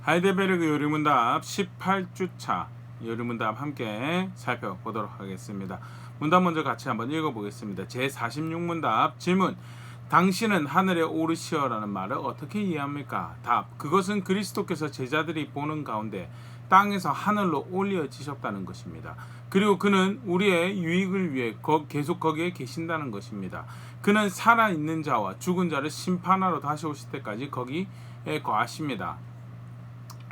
하이델베르그 요리문답 18주차 요리문답 함께 살펴보도록 하겠습니다. 문답 먼저 같이 한번 읽어보겠습니다. 제46문답 질문. 당신은 하늘에 오르시어라는 말을 어떻게 이해합니까? 답. 그것은 그리스도께서 제자들이 보는 가운데 땅에서 하늘로 올려지셨다는 것입니다. 그리고 그는 우리의 유익을 위해 계속 거기에 계신다는 것입니다. 그는 살아있는 자와 죽은 자를 심판하러 다시 오실 때까지 거기에 거하십니다.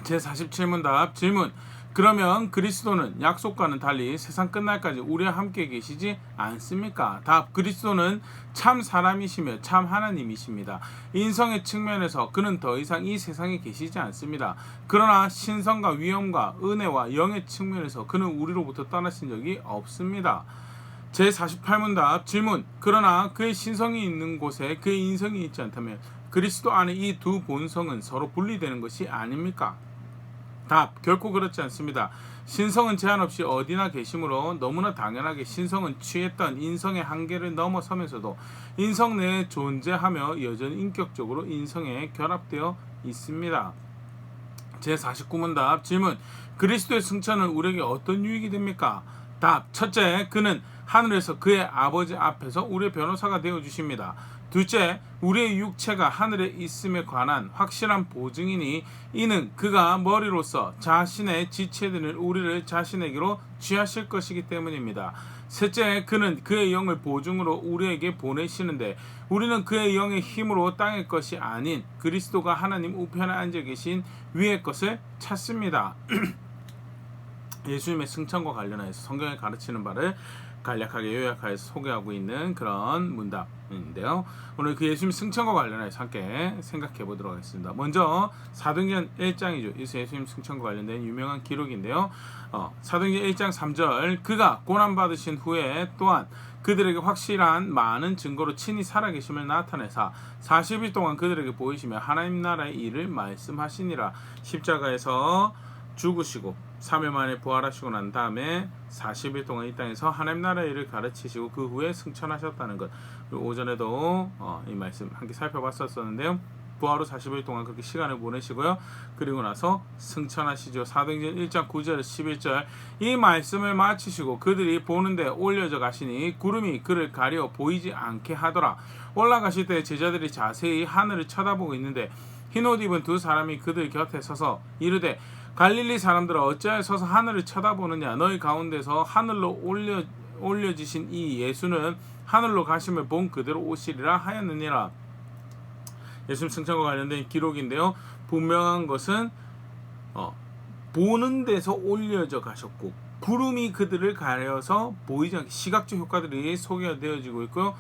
제47문답 질문. 그러면 그리스도는 약속과는 달리 세상 끝날까지 우리와 함께 계시지 않습니까? 답. 그리스도는 참 사람이시며 참 하나님이십니다. 인성의 측면에서 그는 더 이상 이 세상에 계시지 않습니다. 그러나 신성과 위엄과 은혜와 영의 측면에서 그는 우리로부터 떠나신 적이 없습니다. 제48문답 질문. 그러나 그의 신성이 있는 곳에 그의 인성이 있지 않다면 그리스도 안에 이 두 본성은 서로 분리되는 것이 아닙니까? 답. 결코 그렇지 않습니다. 신성은 제한 없이 어디나 계시므로 너무나 당연하게 신성은 취했던 인성의 한계를 넘어서면서도 인성 내에 존재하며 여전히 인격적으로 인성에 결합되어 있습니다. 제49문답 질문. 그리스도의 승천은 우리에게 어떤 유익이 됩니까? 답. 첫째, 그는 하늘에서 그의 아버지 앞에서 우리의 변호사가 되어주십니다. 둘째, 우리의 육체가 하늘에 있음에 관한 확실한 보증이니 이는 그가 머리로서 자신의 지체되는 우리를 자신에게로 취하실 것이기 때문입니다. 셋째, 그는 그의 영을 보증으로 우리에게 보내시는데 우리는 그의 영의 힘으로 땅의 것이 아닌 그리스도가 하나님 우편에 앉아 계신 위의 것을 찾습니다. 예수님의 승천과 관련해서 성경에 가르치는 바를 간략하게 요약하여서 소개하고 있는 그런 문답인데요. 오늘 그 예수님 승천과 관련해서 함께 생각해 보도록 하겠습니다. 먼저 사도행전 1장이죠. 예수님 승천과 관련된 유명한 기록인데요. 사도행전 1장 3절. 그가 고난받으신 후에 또한 그들에게 확실한 많은 증거로 친히 살아계심을 나타내사 40일 동안 그들에게 보이시며 하나님 나라의 일을 말씀하시니라. 십자가에서 죽으시고 3일 만에 부활하시고 난 다음에 40일 동안 이 땅에서 하나님 나라의 일을 가르치시고 그 후에 승천하셨다는 것. 그리고 오전에도 이 말씀 함께 살펴봤었는데요. 부활 후 40일 동안 그렇게 시간을 보내시고요. 그리고 나서 승천하시죠. 사도행전 1장 9절 11절. 이 말씀을 마치시고 그들이 보는데 올려져 가시니 구름이 그를 가려 보이지 않게 하더라. 올라가실 때 제자들이 자세히 하늘을 쳐다보고 있는데 흰옷 입은 두 사람이 그들 곁에 서서 이르되 갈릴리 사람들아 어찌하여 서서 하늘을 쳐다보느냐. 너희 가운데서 하늘로 올려지신 이 예수는 하늘로 가심을 본 그대로 오시리라 하였느니라. 예수님 승천과 관련된 기록인데요. 분명한 것은 보는 데서 올려져 가셨고 구름이 그들을 가려서 보이지 않게 시각적 효과들이 소개되어지고 있고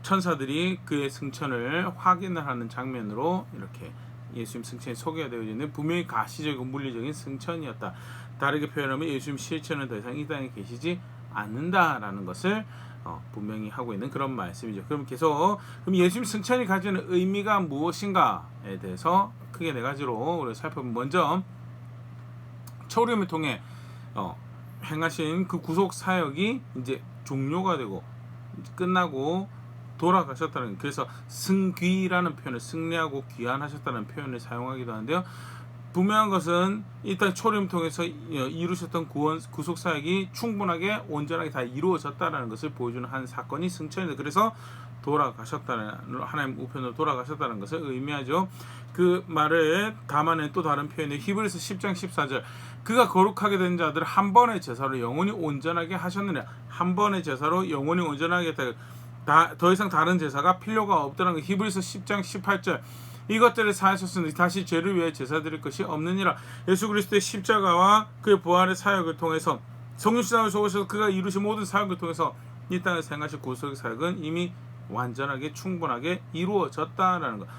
천사들이 그의 승천을 확인을 하는 장면으로 이렇게 예수님 승천이 소개가 되어 있는 분명히 가시적이고 물리적인 승천이었다. 다르게 표현하면 예수님 실천은 더 이상 이 땅에 계시지 않는다라는 것을 분명히 하고 있는 그런 말씀이죠. 그럼 예수님 승천이 가지는 의미가 무엇인가에 대해서 크게 네 가지로 우리가 살펴보면 먼저 초림을 통해 행하신 그 구속 사역이 이제 종료가 되고 끝나고 돌아가셨다는, 그래서 승귀라는 표현을 승리하고 귀환하셨다는 표현을 사용하기도 하는데요. 분명한 것은 일단 초림 통해서 이루셨던 구속 사역이 충분하게 온전하게 다 이루어졌다는 것을 보여주는 한 사건이 승천입니다. 그래서 돌아가셨다는, 하나님 우편으로 돌아가셨다는 것을 의미하죠. 그 말을 담아낸 또 다른 표현이 히브리서 10장 14절. 그가 거룩하게 된 자들을 한 번의 제사로 영원히 온전하게 하셨느냐. 한 번의 제사로 영원히 온전하게 했다. 더 이상 다른 제사가 필요가 없다는 것. 히브리서 10장 18절. 이것들을 사하셨으니 다시 죄를 위해 제사 드릴 것이 없느니라. 예수 그리스도의 십자가와 그의 부활의 사역을 통해서 성육신함을 속으셔서 그가 이루신 모든 사역을 통해서 이 땅에서 행하신 구속의 사역은 이미 완전하게 충분하게 이루어졌다라는 것.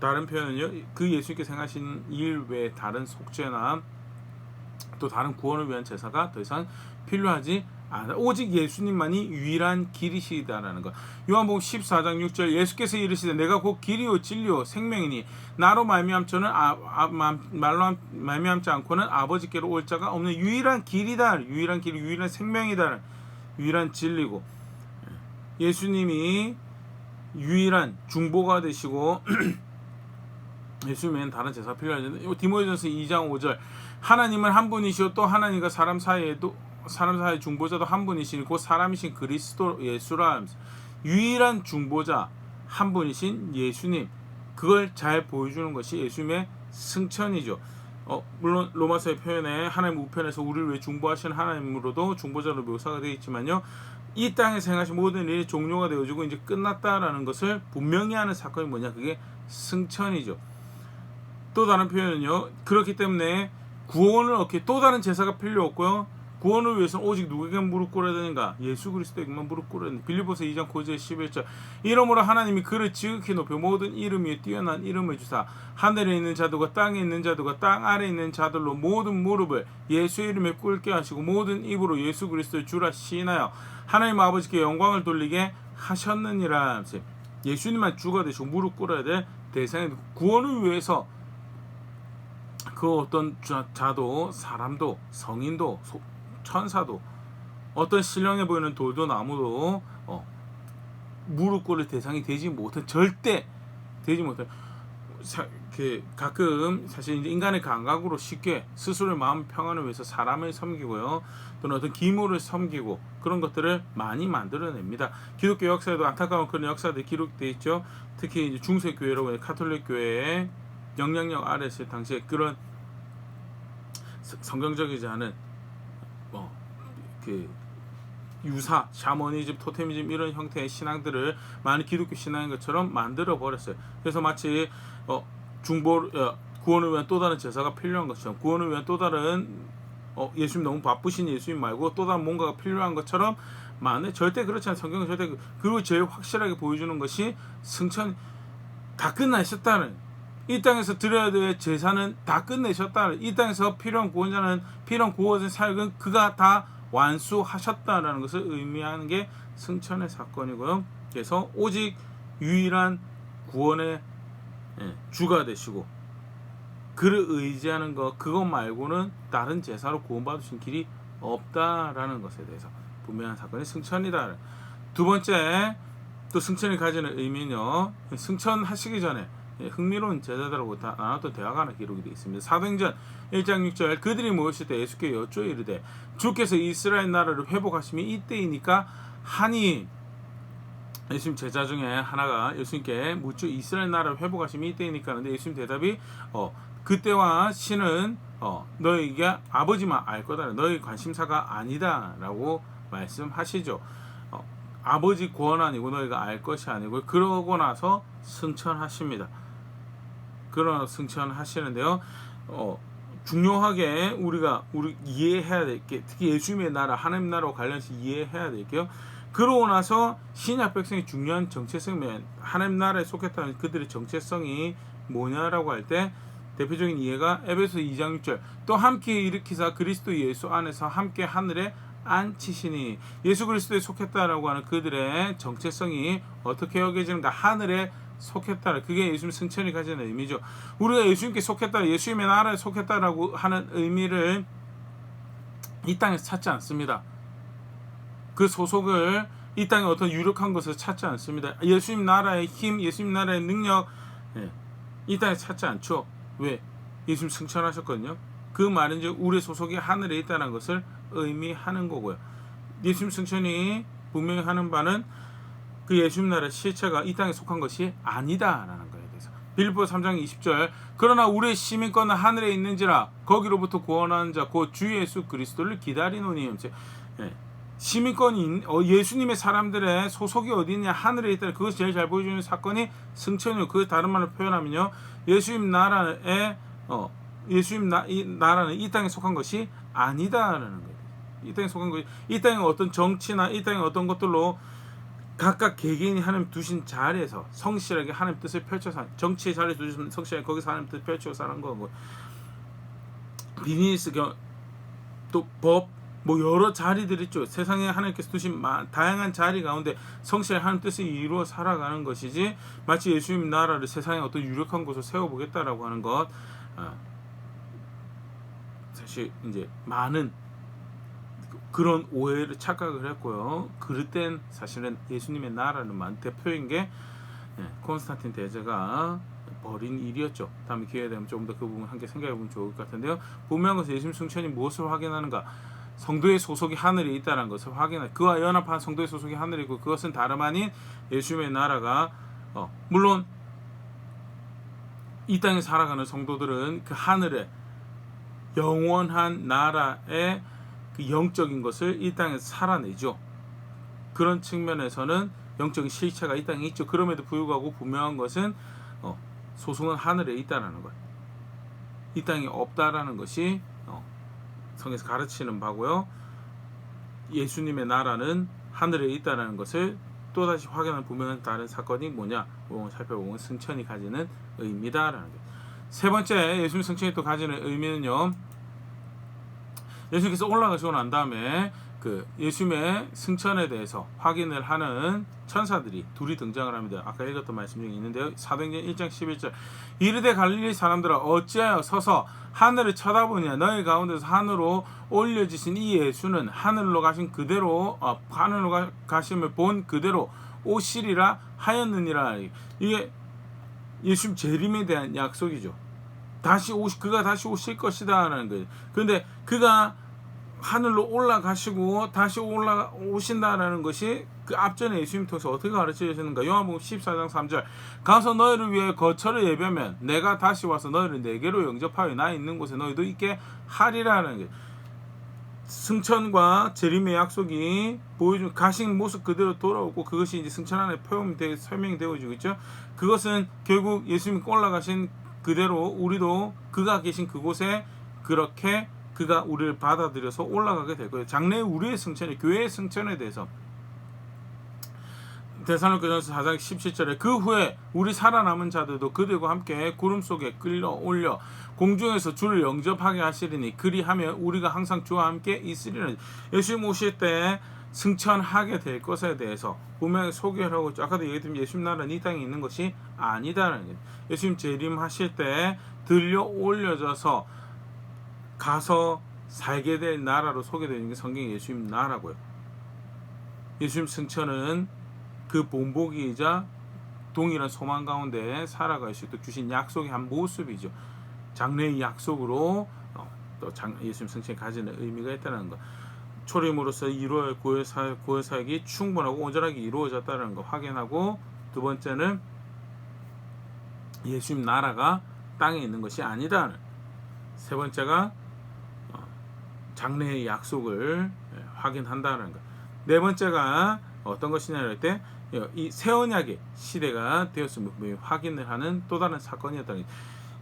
다른 표현은요, 그 예수님께서 행하신 일 외에 다른 속죄나 또 다른 구원을 위한 제사가 더 이상 필요하지 않아. 오직 예수님만이 유일한 길이시다라는 것. 요한복음 14장 6절. 예수께서 이르시되 내가 곧 길이요 진리요 생명이니 나로 말미암지 않고는 아버지께로 올 자가 없는 유일한 길이다. 유일한 길, 유일한 생명이다. 유일한 진리고, 예수님이 유일한 중보가 되시고 예수님은 다른 제사가 필요하지. 디모데전서 2장 5절 하나님은 한 분이시오 또 하나님과 사람 사이의 중보자도 한 분이시니 곧 사람이신 그리스도 예수라 하면서 유일한 중보자 한 분이신 예수님, 그걸 잘 보여주는 것이 예수님의 승천이죠. 물론 로마서의 표현에 하나님 우편에서 우리를 위해 중보하시는 하나님으로도 중보자로 묘사가 되어 있지만요, 이 땅에서 행하신 모든 일이 종료가 되어지고 이제 끝났다라는 것을 분명히 하는 사건이 뭐냐, 그게 승천이죠. 또 다른 표현은요, 그렇기 때문에 구원을 얻기 또 다른 제사가 필요 없고요, 구원을 위해서는 오직 누구에게 무릎 꿇어야 되는가? 예수 그리스도에게만 무릎 꿇어야 되는가? 빌립보서 2장 9절 11절 이러므로 하나님이 그를 지극히 높여 모든 이름 위에 뛰어난 이름을 주사 하늘에 있는 자들과 땅에 있는 자들과 땅 아래에 있는 자들로 모든 무릎을 예수 이름에 꿇게 하시고 모든 입으로 예수 그리스도의 주라 시인하여 하나님 아버지께 영광을 돌리게 하셨느니라. 예수님만 주가 되시고 무릎 꿇어야 될 대상이 구원을 위해서 그 어떤 자도 사람도 성인도 천사도 어떤 신령해 보이는 돌도 나무도 무릎 꿇을 대상이 되지 못한, 절대 되지 못한, 가끔 사실 이제 인간의 감각으로 쉽게 스스로의 마음 평안을 위해서 사람을 섬기고요, 또는 어떤 기물을 섬기고 그런 것들을 많이 만들어냅니다. 기독교 역사에도 안타까운 그런 역사들이 기록되어 있죠. 특히 이제 중세교회라고 하는 카톨릭 교회의 영향력 아래서 당시에 그런 성경적이지 않은 유사, 샤머니즘, 토테미즘 이런 형태의 신앙들을 많은 기독교 신앙인 것처럼 만들어 버렸어요. 그래서 마치 구원을 위한 또 다른 제사가 필요한 것처럼, 구원을 위한 또 다른 예수님 너무 바쁘신 예수님 말고 또 다른 뭔가가 필요한 것처럼 절대 그렇지 않아요. 성경은 절대. 그리고 제일 확실하게 보여주는 것이 승천, 다 끝나셨다는, 이 땅에서 드려야 될 제사는 다 끝내셨다는, 이 땅에서 필요한 구원의 사역은 그가 다 완수하셨다라는 것을 의미하는 게 승천의 사건이고요. 그래서 오직 유일한 구원의 주가 되시고 그를 의지하는 것, 그것 말고는 다른 제사로 구원받으신 길이 없다라는 것에 대해서 분명한 사건이 승천이다. 두 번째, 또 승천이 가지는 의미는요, 승천하시기 전에 흥미로운 제자들하고 나눴던 대화가 하나 기록이 되어 있습니다. 사도행전 1장 6절 그들이 모였을 때 예수께 여쭈어 이르되 주께서 이스라엘 나라를 회복하심이 이때이니까 하니, 예수님 제자 중에 하나가 예수님께 묻죠. 이스라엘 나라를 회복하심이 이때이니까 하는데 예수님 대답이 그때와 시는 너희가 아버지만 알 거다, 너희 관심사가 아니다 라고 말씀하시죠. 아버지 구원 아니고 너희가 알 것이 아니고, 그러고 나서 승천하십니다. 그러나 승천하시는데요, 중요하게 우리가 이해해야 될 게, 특히 예수님의 나라, 하나님 나라와 관련해서 이해해야 될 게요, 그러고 나서 신약 백성의 중요한 정체성이, 하나님 나라에 속했다는 그들의 정체성이 뭐냐라고 할 때 대표적인 이해가 에베소 2장 6절 또 함께 일으키사 그리스도 예수 안에서 함께 하늘에 앉히시니, 예수 그리스도에 속했다라고 하는 그들의 정체성이 어떻게 여겨지는가, 하늘에 속했다. 그게 예수님 승천이 가지는 의미죠. 우리가 예수님께 속했다, 예수님의 나라에 속했다라고 하는 의미를 이 땅에서 찾지 않습니다. 그 소속을 이 땅에 어떤 유력한 것을 찾지 않습니다. 예수님 나라의 힘, 예수님 나라의 능력, 이 땅에 찾지 않죠. 왜? 예수님 승천하셨거든요. 그 말은 이제 우리의 소속이 하늘에 있다는 것을 의미하는 거고요. 예수님 승천이 분명히 하는 바는 그 예수님 나라의 실체가 이 땅에 속한 것이 아니다라는 거에 대해서. 빌립보서 3장 20절 그러나 우리의 시민권은 하늘에 있는지라 거기로부터 구원하는 자 곧 주 예수 그리스도를 기다리노니. 시민권이 예수님의 사람들의 소속이 어디 있냐, 하늘에 있다. 그것이 제일 잘 보여주는 사건이 승천이요. 그 다른 말로 표현하면요, 예수님 나라의 이 나라는 이 땅에 속한 것이 아니다라는 거예요. 이 땅에 속한 것이, 이 땅의 어떤 정치나 이 땅의 어떤 것들로 각각 개개인이 하나님 두신 자리에서 성실하게 하나님 뜻을 펼쳐서, 정치의 자리에 두신 성실하게 거기서 하나님 뜻을 펼치고 사는 거고, 비즈니스, 또 법, 여러 자리들이 있죠. 세상에 하나님께서 두신 다양한 자리 가운데 성실하게 하나님 뜻을 이루어 살아가는 것이지, 마치 예수님 나라를 세상에 어떤 유력한 곳을 세워보겠다라고 하는 것, 사실 이제 많은 그런 오해를 착각을 했고요. 그럴 땐 사실은 예수님의 나라는 대표인 게 콘스탄틴 대제가 버린 일이었죠. 다음에 기회가 되면 조금 더 그 부분 함께 생각해 보면 좋을 것 같은데요. 분명한 것은 예수님 승천이 무엇을 확인하는가? 성도의 소속이 하늘에 있다는 것을 확인해. 그와 연합한 성도의 소속이 하늘에 있고 그것은 다름 아닌 예수님의 나라가 물론 이 땅에 살아가는 성도들은 그 하늘에 영원한 나라의 그 영적인 것을 이 땅에서 살아내죠. 그런 측면에서는 영적인 실체가 이 땅에 있죠. 그럼에도 불구하고 분명한 것은 소송은 하늘에 있다라는 것. 이 땅에 없다라는 것이 성에서 가르치는 바고요. 예수님의 나라는 하늘에 있다라는 것을 또다시 확인하는 분명한 다른 사건이 뭐냐? 살펴보면 승천이 가지는 의미다라는 것. 세 번째 예수님 승천이 또 가지는 의미는요. 예수님께서 올라가시고 난 다음에 그 예수님의 승천에 대해서 확인을 하는 천사들이 둘이 등장을 합니다. 아까 읽었던 말씀 중에 있는데요. 사도행전 1장 11절 이르되 갈릴리 사람들아 어찌하여 서서 하늘을 쳐다보냐 너희 가운데서 하늘로 올려지신 이 예수는 하늘로 가신 그대로 하늘로 가심을 본 그대로 오시리라 하였느니라. 이게 예수님 재림에 대한 약속이죠. 그가 다시 오실 것이다라는 거예요. 그런데 그가 하늘로 올라가시고 다시 오신다라는 것이 그 앞전에 예수님 통해서 어떻게 가르쳐 주시는가? 요한복음 14장 3절 가서 너희를 위해 거처를 예비하면 내가 다시 와서 너희를 내게로 영접하여 나 있는 곳에 너희도 있게 하리라는 게 승천과 재림의 약속이 보여준 가신 모습 그대로 돌아오고 그것이 이제 승천 안에 설명이 되어지고 있죠. 그것은 결국 예수님이 올라가신 그대로 우리도 그가 계신 그곳에 그렇게 그가 우리를 받아들여서 올라가게 될 거예요. 장래 우리의 승천이 교회의 승천에 대해서 데살로니가전서 4장 17절에 그 후에 우리 살아남은 자들도 그들과 함께 구름 속에 끌려올려 공중에서 주를 영접하게 하시리니 그리하면 우리가 항상 주와 함께 있으리라. 예수님 오실 때 승천하게 될 것에 대해서 분명히 소개를 하고 있죠. 아까도 얘기했지만 예수님 나라는 이 땅에 있는 것이 아니다라는 거예요. 예수님 재림하실 때 들려 올려져서 가서 살게 될 나라로 소개되는 게 성경의 예수님 나라고요. 예수님 승천은 그 본보기이자 동일한 소망 가운데 살아갈 수 있도록 주신 약속의 한 모습이죠. 장래의 약속으로 또 예수님 승천이 가지는 의미가 있다는 것. 초림으로서 이루어야 구원 사역이 충분하고 온전하게 이루어졌다는 거 확인하고 두 번째는 예수님 나라가 땅에 있는 것이 아니다. 세 번째가 장래의 약속을 확인한다는 것. 네 번째가 어떤 것이냐 할 때 이 새 언약의 시대가 되었음을 확인을 하는 또 다른 사건이었다는 것.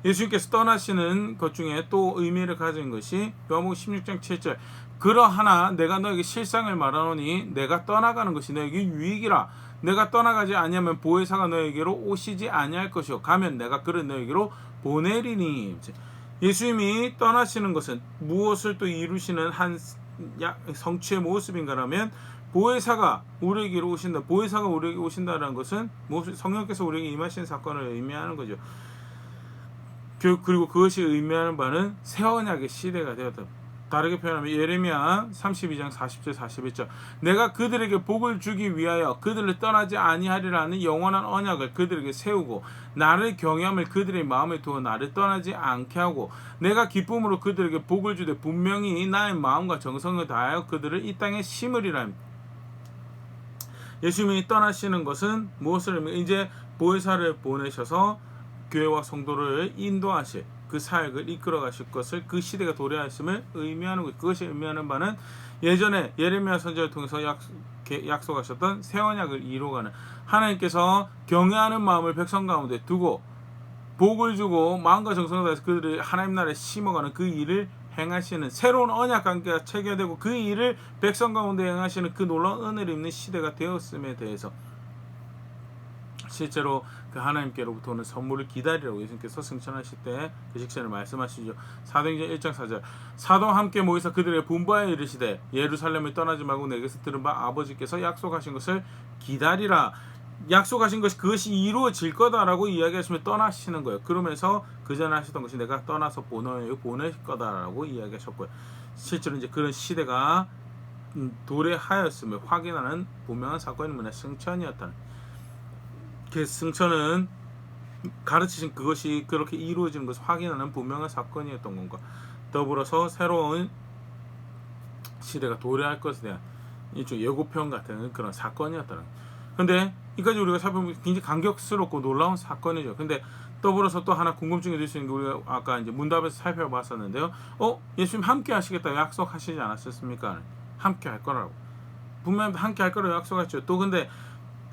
예수님께서 떠나시는 것 중에 또 의미를 가진 것이 요한복음 16장 7절 그러하나 내가 너에게 실상을 말하노니 내가 떠나가는 것이 너에게 유익이라 내가 떠나가지 아니하면 보혜사가 너에게로 오시지 아니할 것이요 가면 내가 그를 너에게로 보내리니. 예수님이 떠나시는 것은 무엇을 또 이루시는 한 성취의 모습인가라면 보혜사가 우리에게로 오신다. 보혜사가 우리에게 오신다는 것은 성령께서 우리에게 임하시는 사건을 의미하는 거죠. 그리고 그것이 의미하는 바는 새 언약의 시대가 되었다. 다르게 표현하면 예레미야 32장 40절 41절 내가 그들에게 복을 주기 위하여 그들을 떠나지 아니하리라는 영원한 언약을 그들에게 세우고 나를 경외함을 그들의 마음에 두어 나를 떠나지 않게 하고 내가 기쁨으로 그들에게 복을 주되 분명히 나의 마음과 정성을 다하여 그들을 이 땅에 심으리라. 예수님이 떠나시는 것은 무엇을 의미해? 이제 보혜사를 보내셔서 교회와 성도를 인도하실 그 사역을 이끌어 가실 것을 그 시대가 도래하였음을 의미하는 것. 그것이 의미하는 바는 예전에 예레미야 선지자를 통해서 약속하셨던 새 언약을 이루어가는 하나님께서 경외하는 마음을 백성 가운데 두고 복을 주고 마음과 정성을 다해서 그들을 하나님 나라에 심어가는 그 일을 행하시는 새로운 언약 관계가 체결되고 그 일을 백성 가운데 행하시는 그 놀라운 은혜를 입는 시대가 되었음에 대해서 실제로 그 하나님께로부터 오는 선물을 기다리라고 예수님께서 승천하실 때 그 직전에 말씀하시죠. 사도행전 1장 4절 사도와 함께 모이사 그들의 분부하여 이르시되 예루살렘을 떠나지 말고 내게서 들은 바 아버지께서 약속하신 것을 기다리라. 약속하신 것이 그것이 이루어질 거다라고 이야기하시면 떠나시는 거예요. 그러면서 그 전에 하셨던 것이 내가 떠나서 보낼 거다라고 이야기하셨고요. 실제로 이제 그런 시대가 도래하였음을 확인하는 분명한 사건이 뭐냐 승천이었다는. 그 승천은 가르치신 그것이 그렇게 이루어지는 것을 확인하는 분명한 사건이었던 건가. 더불어서 새로운 시대가 도래할 것에 대한 일종의 예고편 같은 그런 사건이었다는. 근데 이까지 우리가 살펴보면 굉장히 감격스럽고 놀라운 사건이죠. 근데 더불어서 또 하나 궁금증이 들 수 있는 게 우리가 아까 이제 문답에서 살펴봤었는데요. 예수님 함께 하시겠다고 약속하시지 않았었습니까? 함께 할 거라고. 분명히 함께 할 거라고 약속했죠. 또 근데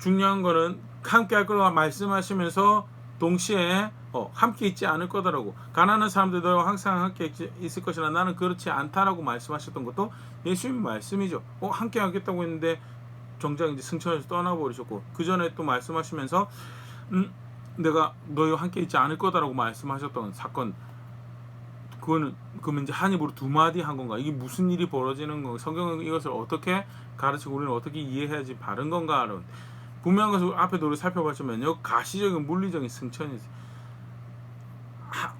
중요한 거는 함께 할 거라고 말씀하시면서 동시에 함께 있지 않을 거다라고. 가난한 사람들 너와 항상 함께 있을 것이나 나는 그렇지 않다라고 말씀하셨던 것도 예수님 말씀이죠. 함께 하겠다고 했는데 정작 이제 승천에서 떠나버리셨고, 그 전에 또 말씀하시면서 내가 너희와 함께 있지 않을 거다라고 말씀하셨던 사건, 그러면 이제 한 입으로 두 마디 한 건가? 이게 무슨 일이 벌어지는 건가? 성경은 이것을 어떻게 가르치고 우리는 어떻게 이해해야지 바른 건가? 분명한 것을 앞에도 우리 살펴봤지만요, 가시적인 물리적인 승천이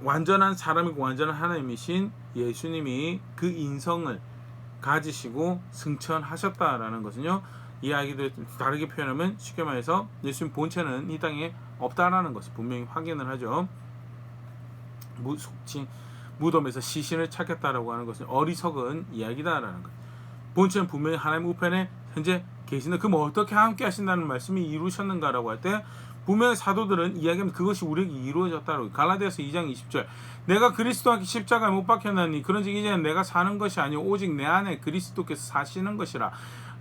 완전한 사람이고 완전한 하나님이신 예수님이 그 인성을 가지시고 승천하셨다라는 것은요, 이야기들 다르게 표현하면 쉽게 말해서 예수님 본체는 이 땅에 없다라는 것을 분명히 확인을 하죠. 무덤에서 시신을 찾겠다라고 하는 것은 어리석은 이야기다라는 것. 본체는 분명히 하나님 우편에 현재 계시는, 그럼 어떻게 함께 하신다는 말씀이 이루셨는가라고 할 때 분명히 사도들은 이야기하면 그것이 우리에게 이루어졌다라고. 갈라디아서 2장 20절 내가 그리스도와 함께 십자가에 못 박혔나니 그런즉 이제는 내가 사는 것이 아니오 오직 내 안에 그리스도께서 사시는 것이라.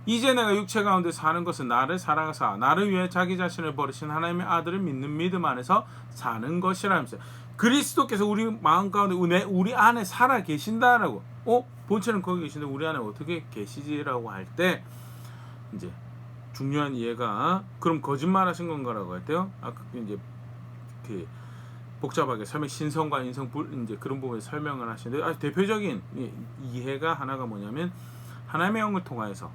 이제 내가 육체 가운데 사는 것은 나를 사랑하사 나를 위해 자기 자신을 버리신 하나님의 아들을 믿는 믿음 안에서 사는 것이라면서 그리스도께서 우리 마음 가운데 우리 안에 살아 계신다라고. 본체는 거기 계신데 우리 안에 어떻게 계시지라고 할 때 이제 중요한 이해가, 그럼 거짓말하신 건가라고 할 때요. 아까 이제 그 복잡하게 신성과 인성 이제 그런 부분에 설명을 하시는데, 아주 대표적인 이해가 하나가 뭐냐면 하나님의 영을 통하여서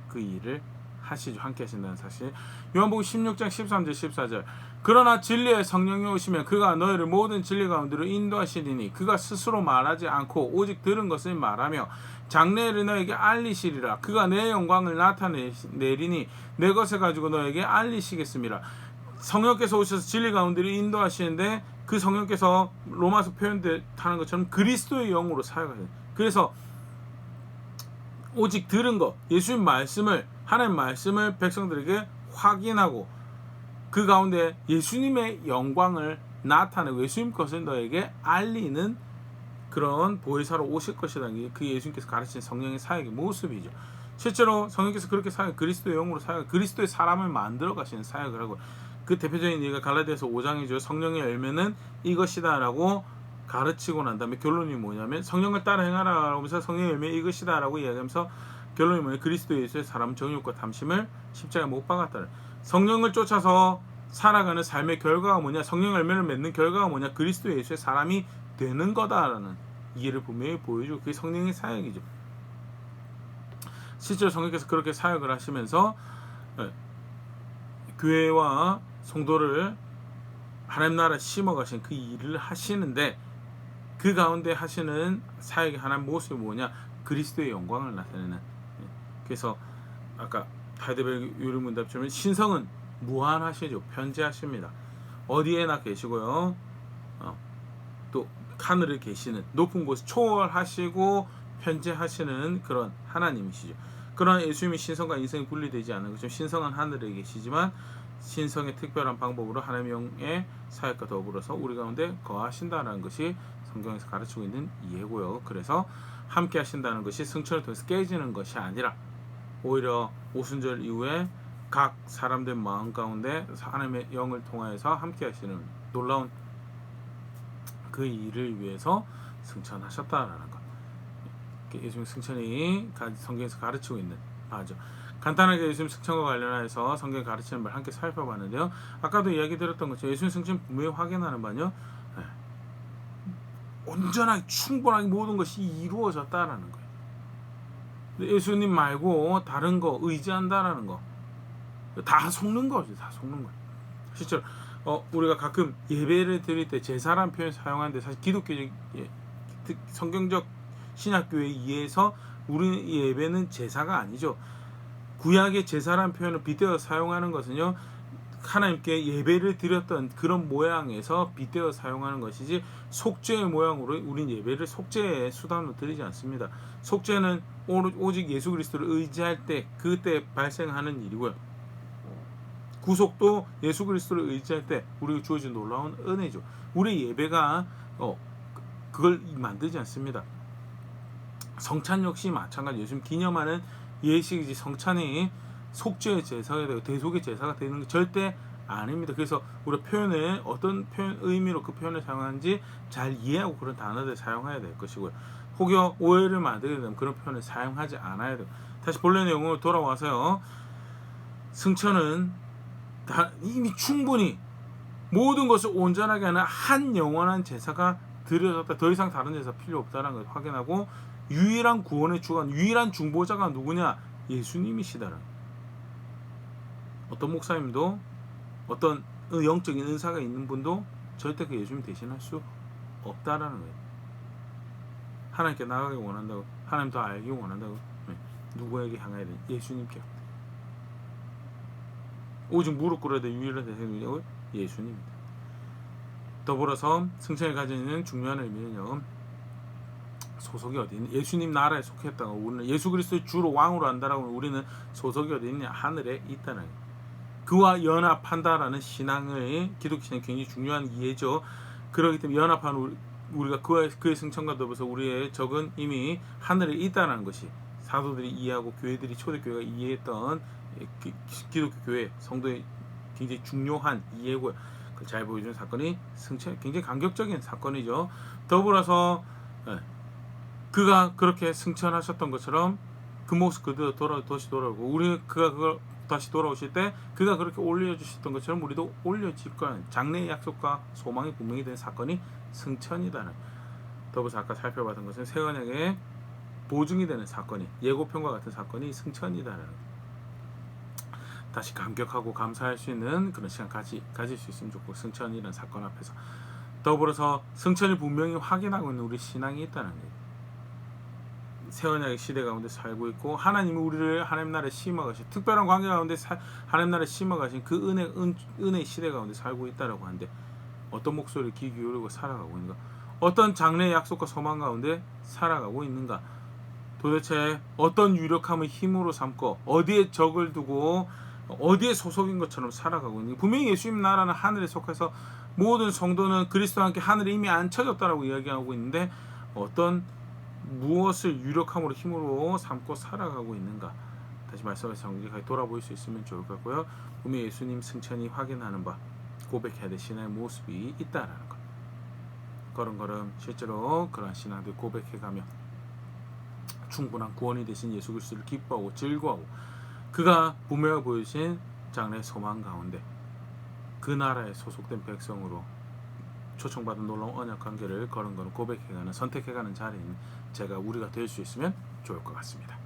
그 일을 하시죠. 함께 하신다는 사실. 요한복음 16장 13절 14절 그러나 진리의 성령이 오시면 그가 너희를 모든 진리 가운데로 인도하시리니 그가 스스로 말하지 않고 오직 들은 것을 말하며 장래를 너에게 알리시리라. 그가 내 영광을 나타내리니 내 것을 가지고 너에게 알리시겠습니다. 성령께서 오셔서 진리 가운데로 인도하시는데 그 성령께서 로마서 표현하는 것처럼 그리스도의 영으로 사역하세요. 그래서 오직 들은 것, 예수님 말씀을, 하나님 말씀을 백성들에게 확인하고 그 가운데 예수님의 영광을 나타내고 예수님 것을 너에게 알리는 그런 보혜사로 오실 것이다. 그 예수님께서 가르친 성령의 사역의 모습이죠. 실제로 성령께서 그렇게 그리스도의 영으로 그리스도의 사람을 만들어 가시는 사역을 하고, 그 대표적인 얘기가 갈라디아서 5장이죠. 성령의 열매는 이것이다 라고 가르치고 난 다음에 결론이 뭐냐면 성령을 따라 행하라 하면서 성령의 열매 이것이다 라고 이야기하면서 결론이 뭐냐면 그리스도 예수의 사람 정욕과 탐심을 십자가에 못 박았다. 성령을 쫓아서 살아가는 삶의 결과가 뭐냐, 성령 열매를 맺는 결과가 뭐냐, 그리스도 예수의 사람이 되는 거다라는 이해를 분명히 보여주고, 그게 성령의 사역이죠. 실제로 성령께서 그렇게 사역을 하시면서 교회와 성도를 하나님 나라에 심어가신 그 일을 하시는데, 그 가운데 하시는 사역의 하나의 모습이 뭐냐, 그리스도의 영광을 나타내는. 그래서 아까 하이델베르그 요리문답처럼 신성은 무한하시죠. 편재하십니다. 어디에나 계시고요. 또 하늘에 계시는 높은 곳 초월하시고 편재하시는 그런 하나님이시죠. 그러나 예수님이 신성과 인성이 분리되지 않는 것처럼 신성은 하늘에 계시지만 신성의 특별한 방법으로 하나님의 영의 사역과 더불어서 우리 가운데 거하신다는 것이 성경에서 가르치고 있는 이해고요. 그래서 함께 하신다는 것이 승천을 통해서 깨지는 것이 아니라 오히려 오순절 이후에 각 사람들 마음 가운데 하나님의 영을 통하여서 함께 하시는 놀라운 그 일을 위해서 승천하셨다라는 것. 예수님 승천이 성경에서 가르치고 있는 바죠. 간단하게 예수님 승천과 관련해서 성경이 가르치는 말 함께 살펴봤는데요. 아까도 이야기 드렸던 것처럼 예수님 승천 분명히 확인하는 바는요, 온전하게 충분하게 모든 것이 이루어졌다라는 거예요. 예수님 말고 다른 거 의지한다라는 거 다 속는 거죠. 다 속는 거예요. 실제로 우리가 가끔 예배를 드릴 때 제사라는 표현 사용하는데 사실 기독교적 성경적 신학교에 의해서 우리 예배는 제사가 아니죠. 구약의 제사라는 표현을 빗대어 사용하는 것은요, 하나님께 예배를 드렸던 그런 모양에서 빗대어 사용하는 것이지 속죄의 모양으로 우린 예배를 속죄의 수단으로 드리지 않습니다. 속죄는 오직 예수 그리스도를 의지할 때 그때 발생하는 일이고요. 구속도 예수 그리스도를 의지할 때 우리에게 주어진 놀라운 은혜죠. 우리 예배가 그걸 만들지 않습니다. 성찬 역시 마찬가지. 예수님 기념하는 예식이지 성찬이 속죄의 제사가 되고 대속의 제사가 되는 게 절대 아닙니다. 그래서 우리가 표현을 어떤 표현 의미로 그 표현을 사용하는지 잘 이해하고 그런 단어들 사용해야 될 것이고요. 혹여 오해를 만들게 되면 그런 표현을 사용하지 않아야 돼요. 다시 본래 내용으로 돌아와서요. 승천은 이미 충분히 모든 것을 온전하게 하는 한 영원한 제사가 드려졌다. 더 이상 다른 제사 필요 없다는 것을 확인하고 유일한 구원의 주관, 유일한 중보자가 누구냐? 예수님이시다라는. 어떤 목사님도 어떤 영적인 은사가 있는 분도 절대 그 예수님 대신할 수 없다라는 거예요. 하나님께 나가기 원한다고, 하나님 더 알기 원한다고, 누구에게 향해야 돼? 예수님께. 오직 무릎 꿇어야 될 유일한 대상이 예수님입니다. 더불어서 승천이 가지는 중요한 의미는요. 소속이 어디 있냐? 예수님 나라에 속했다고 우리는 예수 그리스도의 주로 왕으로 한다라고 우리는 소속이 어디 있냐? 하늘에 있다는 거예요. 그와 연합한다라는 신앙을 기독교 신앙이 굉장히 중요한 이해죠. 그렇기 때문에 연합한 우리가 그의 승천과 더불어서 우리의 적은 이미 하늘에 있다는 것이 사도들이 이해하고 교회들이 초대교회가 이해했던 기독교 교회 성도의 굉장히 중요한 이해고요. 그걸 잘 보여주는 사건이 승천, 굉장히 감격적인 사건이죠. 더불어서 그가 그렇게 승천하셨던 것처럼 그 모습 그대로 다시 돌아오고 그가 그걸 다시 돌아오실 때 그가 그렇게 올려주셨던 것처럼 우리도 올려질 거라는 장래의 약속과 소망이 분명히 된 사건이 승천이다는. 더불어서 아까 살펴봤던 것은 새 언약의 보증이 되는 사건이 예고편과 같은 사건이 승천이다는. 다시 감격하고 감사할 수 있는 그런 시간 가질 수 있으면 좋고 승천이라는 사건 앞에서 더불어서 승천을 분명히 확인하고 있는 우리 신앙이 있다는 거예요. 새 언약의 시대 가운데 살고 있고 하나님이 우리를 하나님 나라에 심어가신 특별한 관계 가운데 하나님 나라에 심어가신 그 은혜의 시대 가운데 살고 있다라고 하는데 어떤 목소리를 귀 기울이고 살아가고 있는가? 어떤 장래의 약속과 소망 가운데 살아가고 있는가? 도대체 어떤 유력함을 힘으로 삼고 어디에 적을 두고 어디에 소속인 것처럼 살아가고 있는가? 분명히 예수님 나라는 하늘에 속해서 모든 성도는 그리스도와 함께 하늘에 이미 앉혀졌다라고 이야기하고 있는데 어떤 무엇을 유력함으로 힘으로 삼고 살아가고 있는가? 다시 말씀해서 정직하게 돌아볼 수 있으면 좋을 것 같고요. 분명히 예수님 승천이 확인하는 바 고백해야 될 신앙의 모습이 있다라는 것. 걸음걸음 실제로 그러한 신앙들 고백해가며 충분한 구원이 되신 예수 그리스도를 기뻐하고 즐거워하고 그가 분명히 보여주신 장래의 소망 가운데 그 나라에 소속된 백성으로 초청받은 놀라운 언약 관계를 걸음걸음 고백해가는 선택해가는 자리인 우리가 될 수 있으면 좋을 것 같습니다.